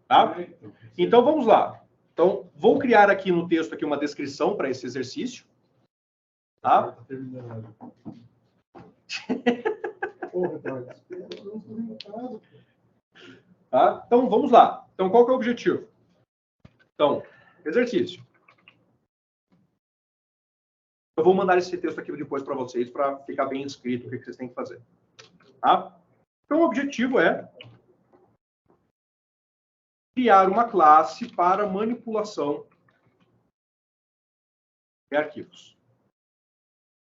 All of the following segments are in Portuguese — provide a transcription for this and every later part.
Tá? Então, vamos lá. Então, vou criar aqui no texto aqui uma descrição para esse exercício. Tá? Tá? Então, vamos lá. Então, qual que é o objetivo? Então, exercício. Eu vou mandar esse texto aqui depois para vocês, para ficar bem escrito o que vocês têm que fazer. Tá? Então, o objetivo é criar uma classe para manipulação de arquivos.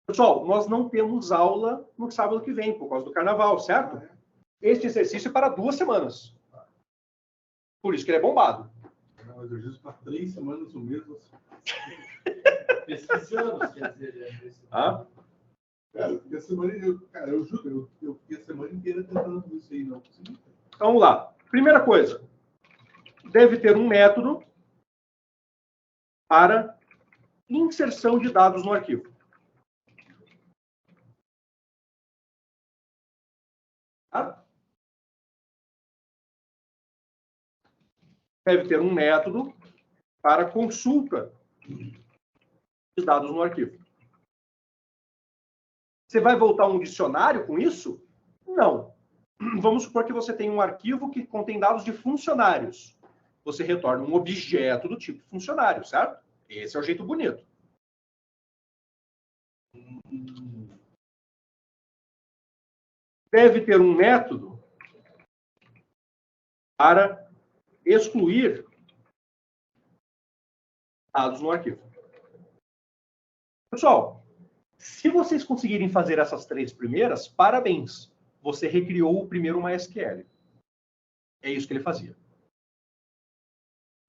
Pessoal, nós não temos aula no sábado que vem, por causa do carnaval, certo? Este exercício é para 2 semanas. Por isso que ele é bombado. Não, exercício para 3 semanas o mesmo. Pesquisamos, quer dizer. Ah? Cara, a semana, eu juro, eu fiquei a semana inteira tentando fazer isso aí, não consegui. Então, vamos lá. Primeira coisa, deve ter um método para inserção de dados no arquivo. Tá? Deve ter um método para consulta de dados no arquivo. Você vai voltar um dicionário com isso? Não. Vamos supor que você tem um arquivo que contém dados de funcionários. Você retorna um objeto do tipo funcionário, certo? Esse é o jeito bonito. Deve ter um método para excluir dados no arquivo. Pessoal, se vocês conseguirem fazer essas 3 primeiras, parabéns. Você recriou o primeiro MySQL. É isso que ele fazia.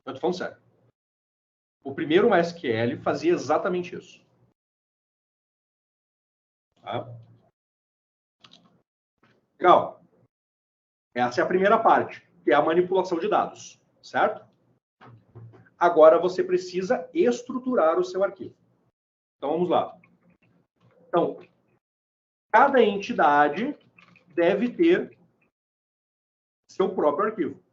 Eu tô falando sério. O primeiro MySQL fazia exatamente isso. Tá? Legal. Essa é a primeira parte, que é a manipulação de dados, certo? Agora você precisa estruturar o seu arquivo. Então, vamos lá. Então, cada entidade deve ter seu próprio arquivo.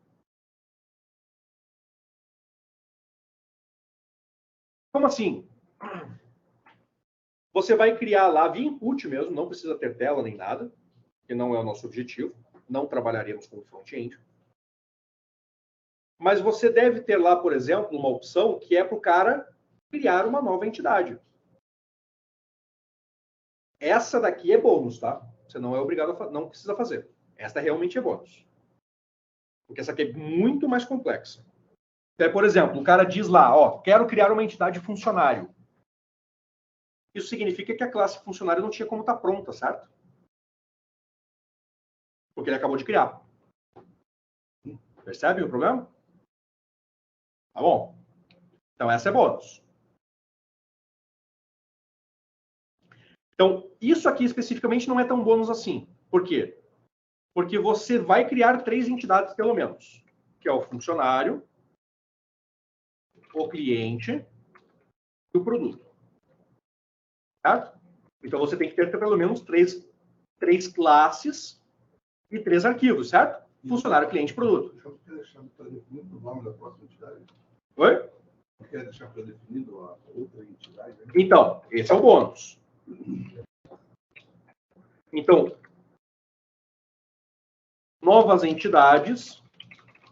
Como assim? Você vai criar lá via input mesmo, não precisa ter tela nem nada, que não é o nosso objetivo. Não trabalharemos com front-end. Mas você deve ter lá, por exemplo, uma opção que é para o cara criar uma nova entidade. Essa daqui é bônus, tá? Você não é obrigado a não precisa fazer. Esta realmente é bônus. Porque essa aqui é muito mais complexa. Então, por exemplo, o cara diz lá, ó, quero criar uma entidade funcionário. Isso significa que a classe funcionário não tinha como estar pronta, certo? Porque ele acabou de criar. Percebe o problema? Tá bom? Então, essa é bônus. Então, isso aqui especificamente não é tão bônus assim. Por quê? Porque você vai criar 3 entidades, pelo menos. Que é o funcionário, o cliente e o produto. Certo? Então, você tem que ter pelo menos 3 classes e 3 arquivos, certo? Funcionário, cliente e produto. Eu quero deixar para definido o nome da próxima entidade. Oi? Eu quero deixar para definido a outra entidade. Né? Então, esse é o bônus. Então, novas entidades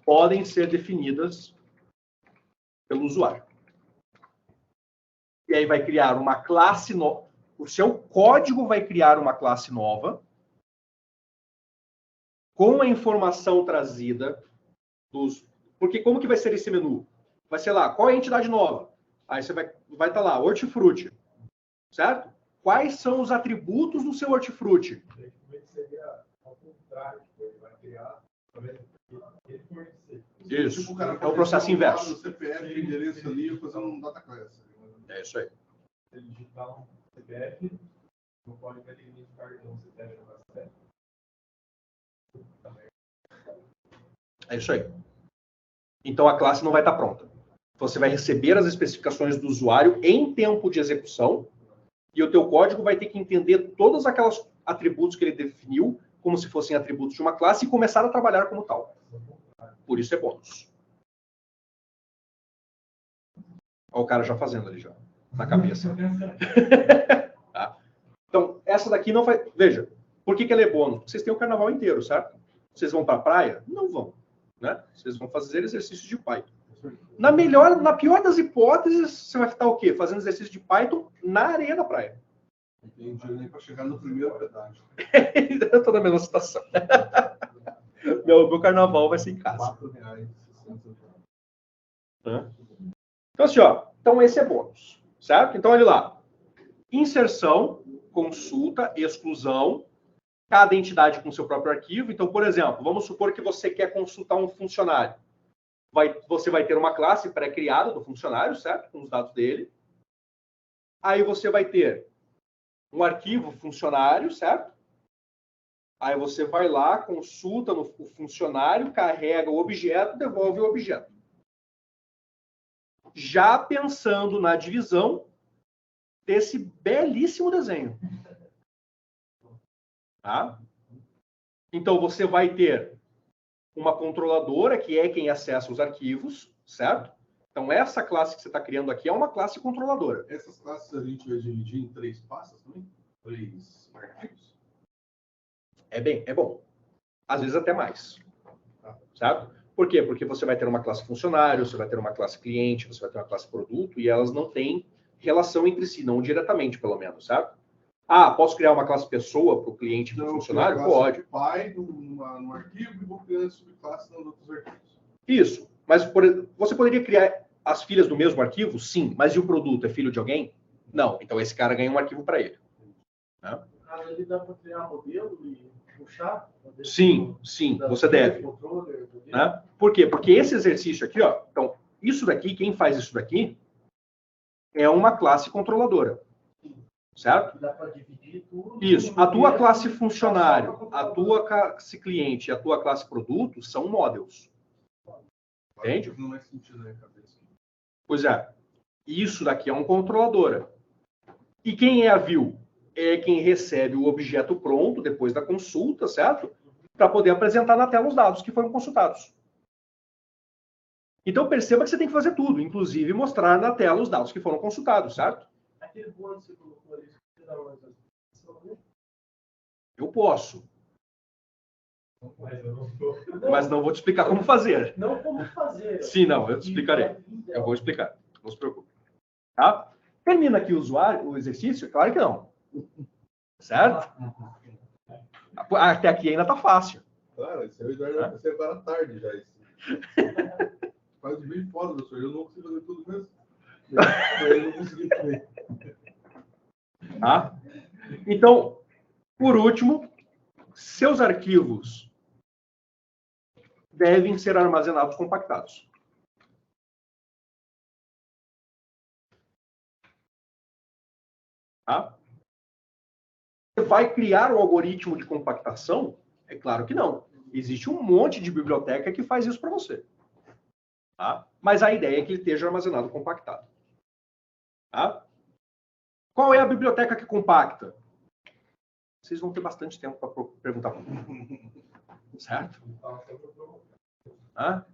podem ser definidas pelo usuário. E aí vai criar uma classe nova. O seu código vai criar uma classe nova com a informação trazida dos... Porque como que vai ser esse menu? Vai ser lá, qual é a entidade nova? Aí você vai estar lá, hortifruti. Certo? Quais são os atributos do seu hortifruti? Seria ao contrário, ele vai criar, ele fornecer. Isso. Tipo, o cara É o processo inverso. O CPF, o endereço ali, eu fazendo um data class. É isso aí. Se ele digitar um CPF, não pode ver limite de cartão CPF no CPF. É isso aí. Então a classe não vai estar pronta. Você vai receber as especificações do usuário em tempo de execução e o teu código vai ter que entender todos aqueles atributos que ele definiu como se fossem atributos de uma classe e começar a trabalhar como tal. Por isso é bônus. Olha o cara já fazendo ali, já, na cabeça. Tá? Então, essa daqui não vai... Veja, por que ela é bônus? Porque vocês têm o carnaval inteiro, certo? Vocês vão para a praia? Não vão. Né? Vocês vão fazer exercício de Python. Na pior das hipóteses, você vai estar o quê? Fazendo exercício de Python na areia da praia. Não tem dinheiro nem para chegar no primeiro pedágio. Eu estou na mesma situação. Meu carnaval vai ser em casa. R$4,60. Então, assim, ó. Então, esse é bônus. Certo? Então, olha lá. Inserção, consulta, exclusão. Cada entidade com seu próprio arquivo. Então, por exemplo, vamos supor que você quer consultar um funcionário. Você vai ter uma classe pré-criada do funcionário, certo? Com os dados dele. Aí você vai ter um arquivo funcionário, certo? Aí você vai lá, consulta no funcionário, carrega o objeto, devolve o objeto. Já pensando na divisão desse belíssimo desenho. Tá? Então, você vai ter uma controladora, que é quem acessa os arquivos, certo? Então, essa classe que você está criando aqui é uma classe controladora. Essas classes a gente vai dividir em 3 pastas também? 3 arquivos? É bom. Às vezes até mais. Certo? Por quê? Porque você vai ter uma classe funcionário, você vai ter uma classe cliente, você vai ter uma classe produto, e elas não têm relação entre si, não diretamente, pelo menos, certo? Ah, posso criar uma classe pessoa para o cliente e para o funcionário? Pode. Pai no arquivo e vou criando subclasse nos outros arquivos. Isso. Mas você poderia criar as filhas do mesmo arquivo? Sim. Mas e o produto? É filho de alguém? Não. Então esse cara ganha um arquivo para ele. Né? No caso, ele dá para criar modelo e puxar? Sim, você deve. Né? Por quê? Porque esse exercício aqui, ó, então, isso daqui, quem faz isso daqui, é uma classe controladora. Certo? Dá para dividir tudo. Isso. A tua classe funcionário, a tua classe cliente e a tua classe produto são models. Entende? Não faz sentido na minha cabeça. Pois é. Isso daqui é uma controladora. E quem é a view? É quem recebe o objeto pronto depois da consulta, certo? Para poder apresentar na tela os dados que foram consultados. Então perceba que você tem que fazer tudo, inclusive mostrar na tela os dados que foram consultados, certo? Aquele bônus que você colocou ali, você dá mais Eu posso, Mas eu não vou. mas não vou te explicar como fazer. Não como fazer. Sim, não, eu te explicarei. Eu vou explicar, não se preocupe. Tá? Termina aqui o exercício? Claro que não. Certo? Até aqui ainda tá fácil. Claro, esse é o Eduardo vai ser agora à tarde já. Esse. Quase bem fora do senhor. Eu não consigo fazer tudo mesmo. Eu não consegui fazer. Tá? Então, por último, seus arquivos devem ser armazenados compactados. Tá? Você vai criar o algoritmo de compactação? É claro que não. Existe um monte de biblioteca que faz isso para você. Tá? Mas a ideia é que ele esteja armazenado compactado. Tá? Qual é a biblioteca que compacta? Vocês vão ter bastante tempo para perguntar para mim. Certo? Hã?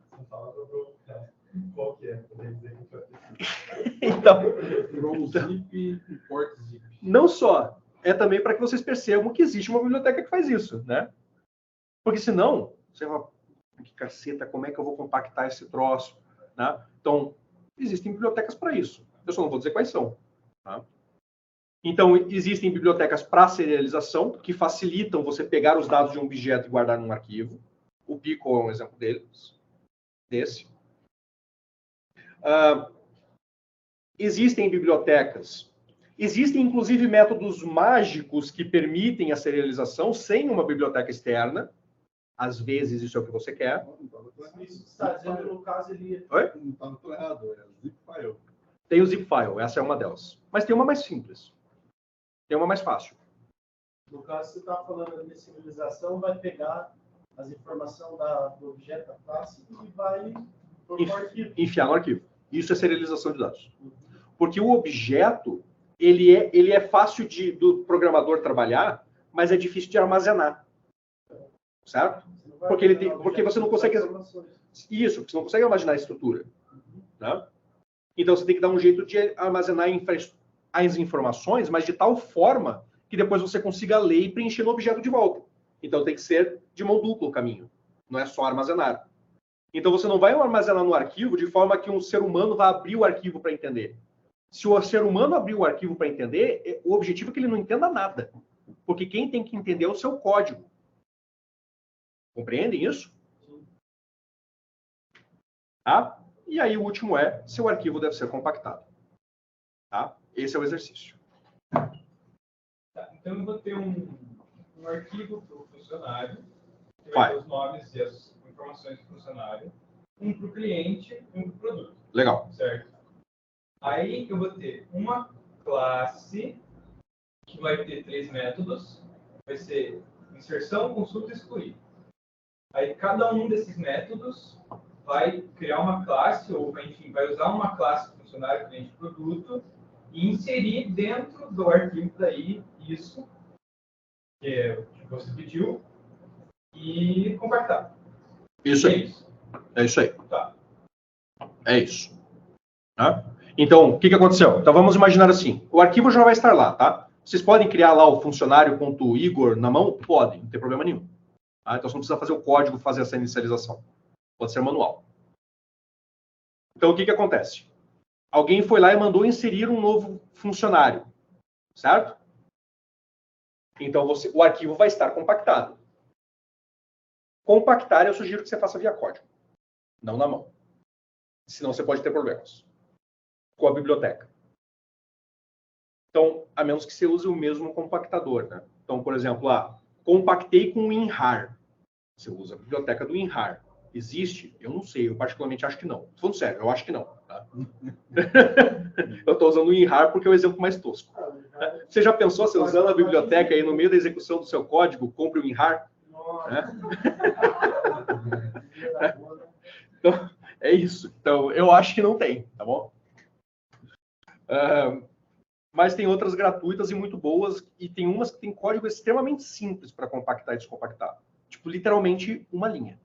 Qual que é? Então, Zip, import zip. não só. É também para que vocês percebam que existe uma biblioteca que faz isso, né? Porque senão, você vai, que caceta, como é que eu vou compactar esse troço? Né? Então, existem bibliotecas para isso. Eu só não vou dizer quais são. Tá? Então, existem bibliotecas para serialização, que facilitam você pegar os dados de um objeto e guardar num arquivo. O Pico é um exemplo desse. Existem bibliotecas. Existem, inclusive, métodos mágicos que permitem a serialização sem uma biblioteca externa. Às vezes, isso é o que você quer. Isso está dizendo, no caso, ele... Oi? Não está muito errado, é zip file. Tem o zip file, essa é uma delas. Mas tem uma mais simples. Tem uma mais fácil. No caso, você está falando de serialização, vai pegar as informações do objeto da classe e vai pôr no arquivo. Enfiar no arquivo. Isso é serialização de dados. Porque o objeto, ele é fácil do programador trabalhar, mas é difícil de armazenar. Certo? Porque você não consegue... Isso, porque você não consegue imaginar a estrutura. Né? Então você tem que dar um jeito de armazenar as informações, mas de tal forma que depois você consiga ler e preencher no objeto de volta. Então tem que ser de mão dupla o caminho, não é só armazenar. Então você não vai armazenar no arquivo de forma que um ser humano vá abrir o arquivo para entender. Se o ser humano abrir o arquivo para entender, o objetivo é que ele não entenda nada. Porque quem tem que entender é o seu código. Compreendem isso? Tá? E aí o último é, seu arquivo deve ser compactado. Tá? Esse é o exercício. Tá, então eu vou ter um arquivo para o funcionário, que vai ter os nomes e as informações do funcionário, um para o cliente e um para o produto. Legal. Certo? Aí eu vou ter uma classe que vai ter 3 métodos, vai ser inserção, consulta e excluir. Aí cada um desses métodos vai criar uma classe, ou enfim, vai usar uma classe funcionário, cliente, produto, e inserir dentro do arquivo daí isso que você pediu e compactar. Isso É aí. isso. É isso aí. Tá. É isso. Tá? Então, o que aconteceu? Então vamos imaginar assim, o arquivo já vai estar lá, tá? Vocês podem criar lá o funcionário.igor na mão? Podem, não tem problema nenhum. Tá? Então você não precisa fazer o código fazer essa inicialização. Pode ser manual. Então o que acontece? Alguém foi lá e mandou inserir um novo funcionário, certo? Então o arquivo vai estar compactado. Compactar, eu sugiro que você faça via código, não na mão. Senão você pode ter problemas com a biblioteca. Então, a menos que você use o mesmo compactador, né? Então, por exemplo, compactei com o WinRAR. Você usa a biblioteca do WinRAR. Existe? Eu não sei, eu particularmente acho que não. Tô falando sério, eu acho que não. Tá? Eu estou usando o WinRAR porque é o exemplo mais tosco. Você já pensou, você usando a biblioteca aí no meio da execução do seu código, compre o WinRAR? Né? Então, é isso. Então, eu acho que não tem, tá bom? Mas tem outras gratuitas e muito boas, e tem umas que tem código extremamente simples para compactar e descompactar. Tipo, literalmente uma linha.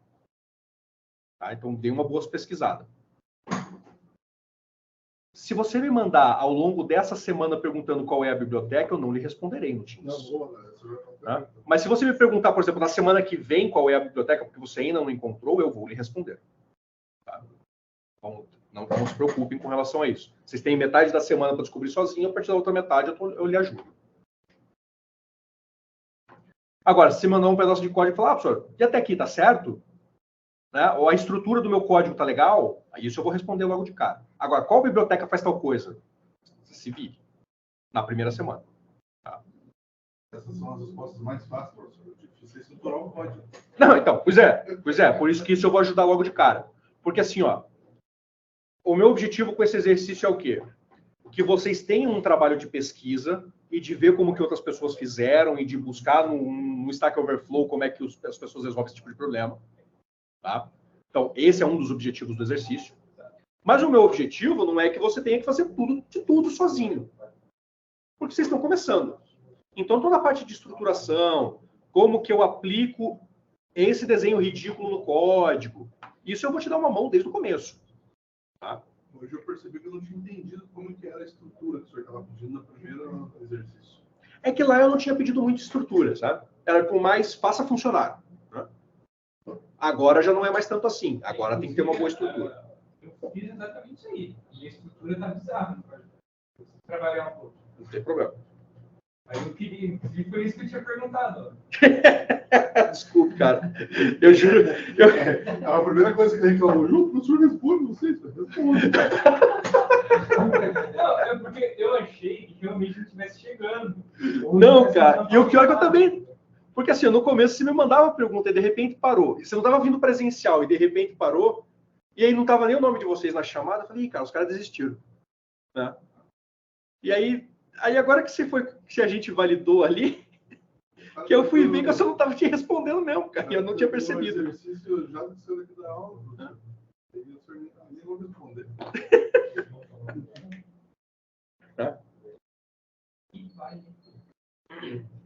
Tá? Então, dê uma boa pesquisada. Se você me mandar ao longo dessa semana perguntando qual é a biblioteca, eu não lhe responderei no Teams. Tá? Mas se você me perguntar, por exemplo, na semana que vem qual é a biblioteca, porque você ainda não encontrou, eu vou lhe responder. Tá? Então, não se preocupem com relação a isso. Vocês têm metade da semana para descobrir sozinho, a partir da outra metade eu lhe ajudo. Agora, se mandar um pedaço de código e falar, professor, e até aqui tá certo? Né? Ou a estrutura do meu código tá legal? Isso eu vou responder logo de cara. Agora, qual biblioteca faz tal coisa? Você se vire. Na primeira semana. Tá? Essas são as respostas mais fáceis, professor. Eu tive que estruturar o código. Não, então, pois é. Por isso que isso eu vou ajudar logo de cara. Porque assim, o meu objetivo com esse exercício é o quê? Que vocês tenham um trabalho de pesquisa e de ver como que outras pessoas fizeram e de buscar no Stack Overflow como é que as pessoas resolvem esse tipo de problema. Tá? Então, esse é um dos objetivos do exercício. Mas o meu objetivo não é que você tenha que fazer tudo sozinho. Porque vocês estão começando. Então, toda a parte de estruturação, como que eu aplico esse desenho ridículo no código, isso eu vou te dar uma mão desde o começo. Tá? Hoje eu percebi que eu não tinha entendido como que era a estrutura que o senhor estava pedindo no primeiro exercício. É que lá eu não tinha pedido muita estrutura, sabe? Era com mais faça funcionar. Né? Agora já não é mais tanto assim. Agora tem que ter uma boa estrutura. Eu fiz exatamente isso aí. E a estrutura está bizarra. Trabalhar um pouco. Não tem problema. Aí eu queria, e foi isso que eu tinha perguntado. Desculpe, cara. Eu juro. A primeira coisa que ele reclamou, o professor responde, vocês responde. Não, é porque eu achei que realmente não estivesse chegando. Não, cara. E o pior é que eu também. Porque assim, no começo você me mandava a pergunta e de repente parou. E você não estava vindo presencial e de repente parou. E aí não estava nem o nome de vocês na chamada. Eu falei, cara, os caras desistiram. Né? E aí agora que a gente validou ali, que eu fui ver que eu só não estava te respondendo mesmo, cara. Eu não tinha percebido. O exercício já desceu daqui da aula. E o senhor nem vou responder. Tá?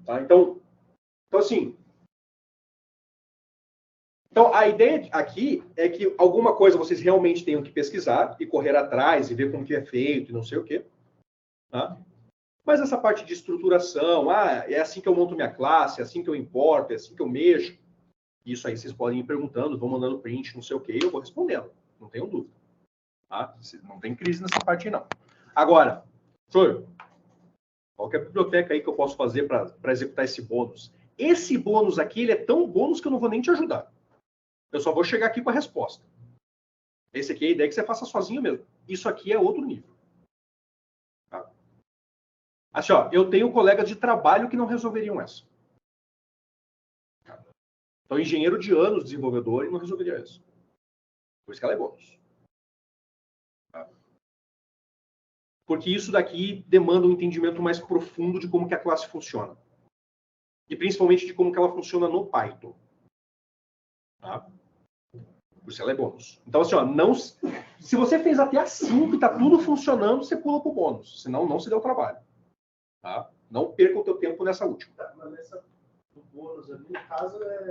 Tá, então assim. Então, a ideia aqui é que alguma coisa vocês realmente tenham que pesquisar e correr atrás e ver como que é feito e não sei o quê. Tá? Mas essa parte de estruturação, é assim que eu monto minha classe, é assim que eu importo, é assim que eu mexo. Isso aí vocês podem ir perguntando, vão mandando print, não sei o quê, e eu vou respondendo. Não tenho dúvida. Tá? Não tem crise nessa parte aí, não. Agora, professor, qual que é a biblioteca aí que eu posso fazer para executar esse bônus? Esse bônus aqui, ele é tão bônus que eu não vou nem te ajudar. Eu só vou chegar aqui com a resposta. Esse aqui é a ideia que você faça sozinho mesmo. Isso aqui é outro nível. Tá? Assim, ó, eu tenho colegas de trabalho que não resolveriam essa. Tá? Então, engenheiro de anos, desenvolvedor, e não resolveria isso. Por isso que ela é bônus. Tá? Porque isso daqui demanda um entendimento mais profundo de como que a classe funciona. E principalmente de como que ela funciona no Python. Tá? Por isso ela é bônus. Então, assim, ó, se você fez até a 5 e está tudo funcionando, você pula para o bônus. Senão, não se deu trabalho. Tá? Não perca o teu tempo nessa última. Tá, mas nessa do bônus ali, no caso, é